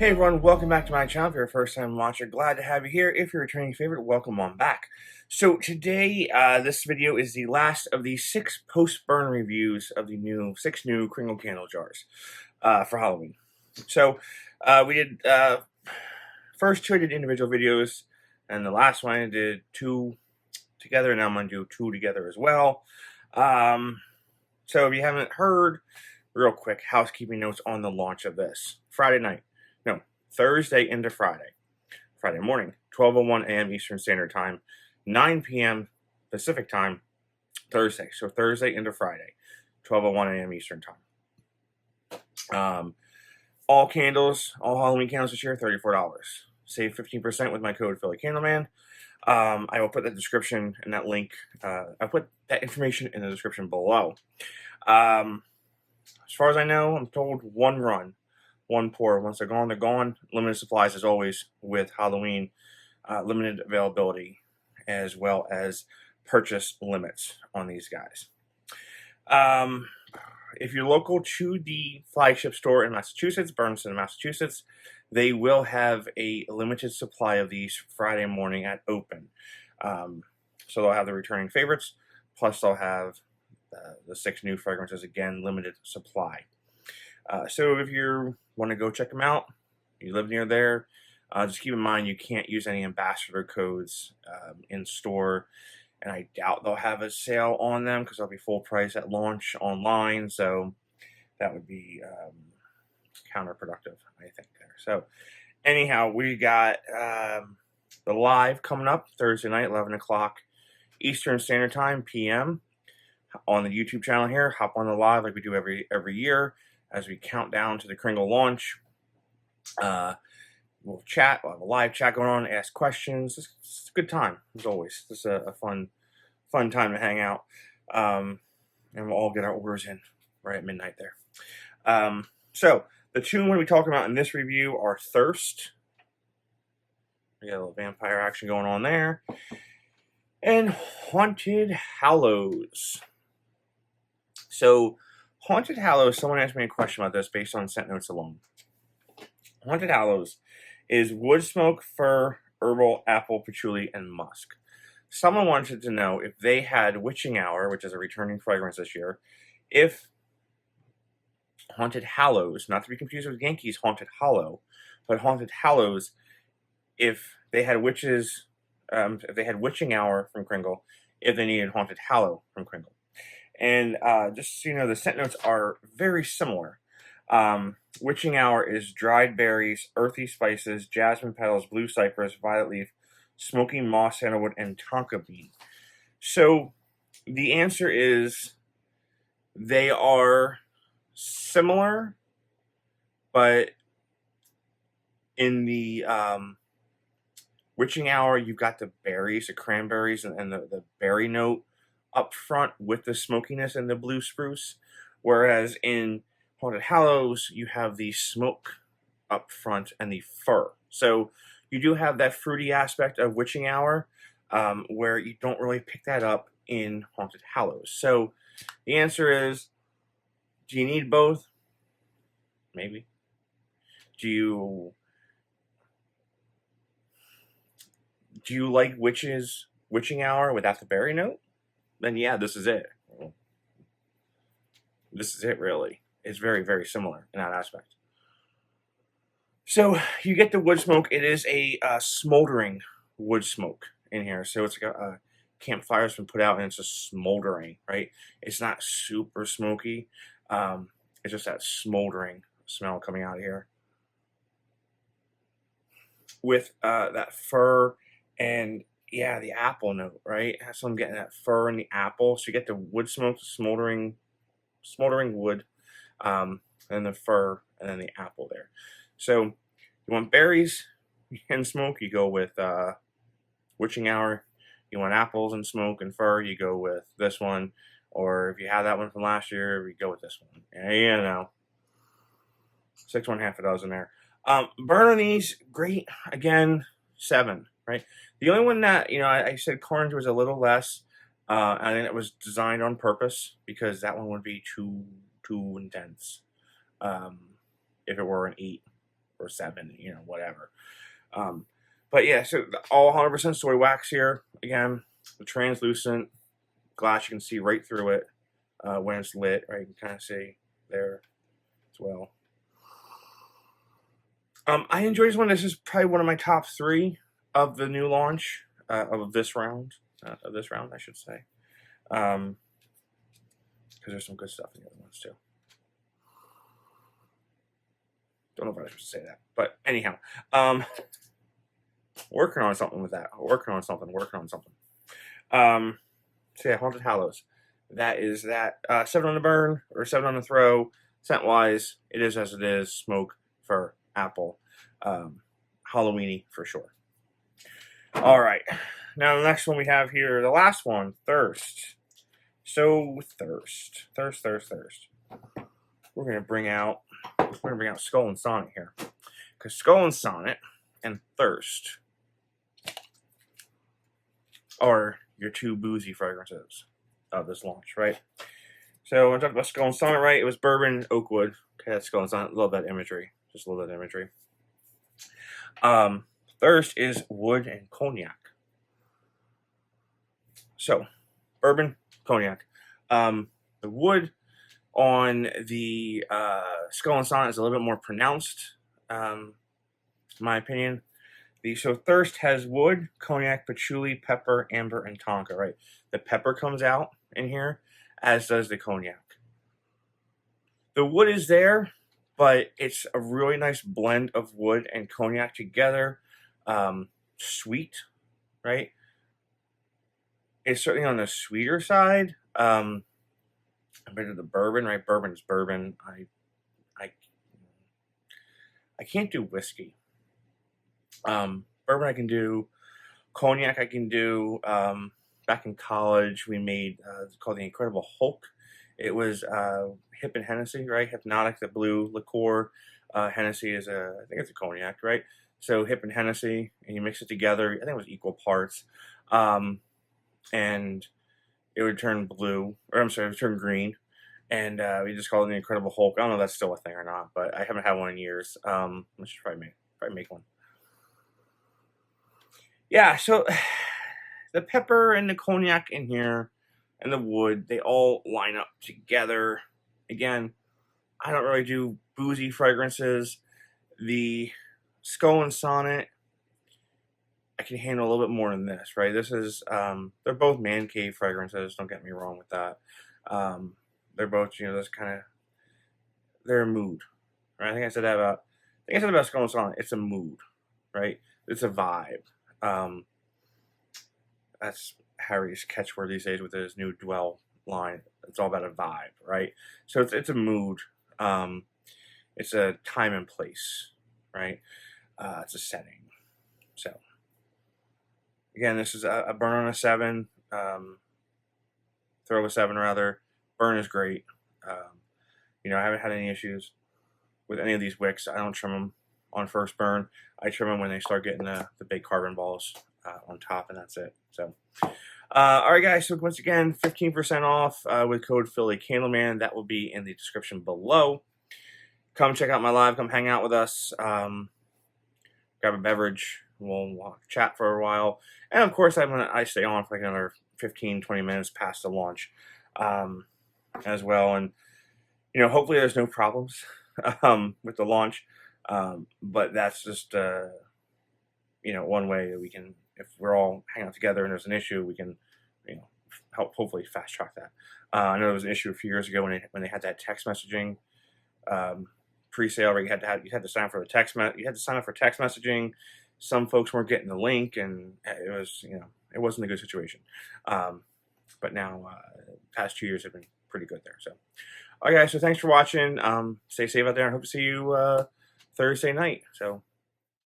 Hey everyone, welcome back to my channel. If you're a first time watcher, glad to have you here. If you're a returning favorite, welcome on back. So today, this video is the last of the 6 post-burn reviews of the 6 new Kringle candle jars for Halloween. So we did, first 2 I did individual videos, and the last one I did 2 together, and now I'm going to do 2 together as well. So if you haven't heard, real quick, housekeeping notes on the launch of this. Thursday into Friday. Friday morning, 12:01 a.m. Eastern Standard Time, 9 p.m. Pacific Time, Thursday. So Thursday into Friday, 12:01 a.m. Eastern Time. All candles, all Halloween candles this year, $34. Save 15% with my code phillycandleman. I will put that description and that link. I'll put that information in the description below. As far as I know, I'm told one run. One pour. Once they're gone, they're gone. Limited supplies as always with Halloween. Limited availability as well as purchase limits on these guys. If you're local to the flagship store in Massachusetts, Burnson, Massachusetts, they will have a limited supply of these Friday morning at open. So they'll have the returning favorites, plus they'll have the 6 new fragrances, again, limited supply. So if you want to go check them out, you live near there, just keep in mind you can't use any ambassador codes in store, and I doubt they'll have a sale on them because they'll be full price at launch online, so that would be counterproductive, I think, there. So anyhow, we got the live coming up Thursday night, 11 o'clock Eastern Standard Time, p.m. on the YouTube channel here. Hop on the live like we do every year. As we count down to the Kringle launch, we'll chat. We'll have a live chat going on, ask questions. It's a good time, as always. It's a fun time to hang out. And we'll all get our orders in right at midnight there. So, the 2 I'm going to be talking about in this review are Thirst. We got a little vampire action going on there. And Haunted Hallows. So, Haunted Hallows, someone asked me a question about this based on scent notes alone. Haunted Hallows is Woodsmoke, Fir, Herbal, Apple, Patchouli, and Musk. Someone wanted to know if they had Witching Hour, which is a returning fragrance this year, if Haunted Hallows, not to be confused with Yankees Haunted Hollow, but Haunted Hallows, if they had if they had Witching Hour from Kringle, if they needed Haunted Hallow from Kringle. And just so you know, the scent notes are very similar. Witching Hour is dried berries, earthy spices, jasmine petals, blue cypress, violet leaf, smoky moss, sandalwood, and tonka bean. So the answer is they are similar, but in the Witching Hour, you've got the berries, the cranberries, and the berry note up front with the smokiness and the blue spruce, whereas in Haunted Hallows you have the smoke up front and the fir. So you do have that fruity aspect of Witching Hour, where you don't really pick that up in Haunted Hallows. So the answer is, do you need both? Maybe. Do you like Witching Hour without the berry note? Then yeah, this is it. This is it, really. It's very, very similar in that aspect. So you get the wood smoke. It is a smoldering wood smoke in here. So it's like a campfire's been put out and it's just smoldering, right? It's not super smoky. It's just that smoldering smell coming out of here. With that fir and yeah, the apple note, right? So I'm getting that fir and the apple. So you get the wood smoke, smoldering wood, and the fir, and then the apple there. So you want berries and smoke, you go with Witching Hour. You want apples and smoke and fir, you go with this one. Or if you have that one from last year, you go with this one. And you know, 6, 1/2 a dozen there. Burn on these, great. Again, 7. Right. The only one that, you know, I said CARNAGE was a little less. I think it was designed on purpose because that one would be too intense if it were an 8. or 7, you know, whatever. But yeah, so all 100% soy wax here. Again, the translucent glass, you can see right through it when it's lit, right? You can kind of see there as well. I enjoy this one. This is probably one of my top 3 of the new launch of this round. I should say. Because there's some good stuff in the other ones too. Don't know if I should say that, but anyhow, working on something with that. Working on something. So yeah, Haunted Hallows. That is that 7 on the burn or 7 on the throw. Scent wise, it is as it is. Smoke, fir, apple, Halloweeny for sure. All right, now the next one we have here, the last one, thirst. So thirst. We're gonna bring out Skull and Sonnet here, because Skull and Sonnet and thirst are your 2 boozy fragrances of this launch, right? So when I talked about Skull and Sonnet, right, it was bourbon, oakwood. Okay, that's Skull and Sonnet. Love that imagery. Just love that imagery. Thirst is wood and cognac. So, bourbon, cognac. The wood on the Skull and Sonnet is a little bit more pronounced, in my opinion. So thirst has wood, cognac, patchouli, pepper, amber, and tonka, right? The pepper comes out in here, as does the cognac. The wood is there, but it's a really nice blend of wood and cognac together. Sweet, right? It's certainly on the sweeter side compared to the bourbon, right? Bourbon is bourbon. I can't do whiskey. Bourbon I can do. Cognac I can do. Back in college we made it's called the Incredible Hulk. It was Hip and Hennessy, right? Hypnotic, the blue liqueur. Hennessy is I think it's a cognac, right? So Hip and Hennessy, and you mix it together. I think it was equal parts. And it would turn blue, or I'm sorry, it would turn green. And we just called it the Incredible Hulk. I don't know if that's still a thing or not, but I haven't had one in years. I should probably make one. Yeah, so the pepper and the cognac in here and the wood, they all line up together. Again, I don't really do boozy fragrances. The Skull and Sonnet, I can handle a little bit more than this, right? This is, they're both man cave fragrances, don't get me wrong with that. They're both, you know, this kind of, they're a mood, right? I think I said about Skull and Sonnet, it's a mood, right? It's a vibe. That's Harry's catchword these days with his new Dwell line. It's all about a vibe, right? So it's a mood. It's a time and place, right? It's a setting. So again, this is a burn on a 7, throw a 7 rather. Burn is great. You know, I haven't had any issues with any of these wicks. I don't trim them on first burn. I trim them when they start getting the big carbon balls on top, and that's it. So, all right, guys. So once again, 15% off with code phillycandleman. That will be in the description below. Come check out my live. Come hang out with us. Grab a beverage. We'll chat for a while, and of course, I stay on for like another 15-20 minutes past the launch as well. And you know, hopefully, there's no problems with the launch. But that's just you know, one way that we can, if we're all hanging out together and there's an issue, we can, you know, help hopefully fast track that. I know there was an issue a few years ago when they had that text messaging pre-sale where you had to sign up for text messaging. Some folks weren't getting the link, and it was, you know, it wasn't a good situation. But now past 2 years have been pretty good there. So, all right, guys. So thanks for watching. Stay safe out there, and hope to see you Thursday night. So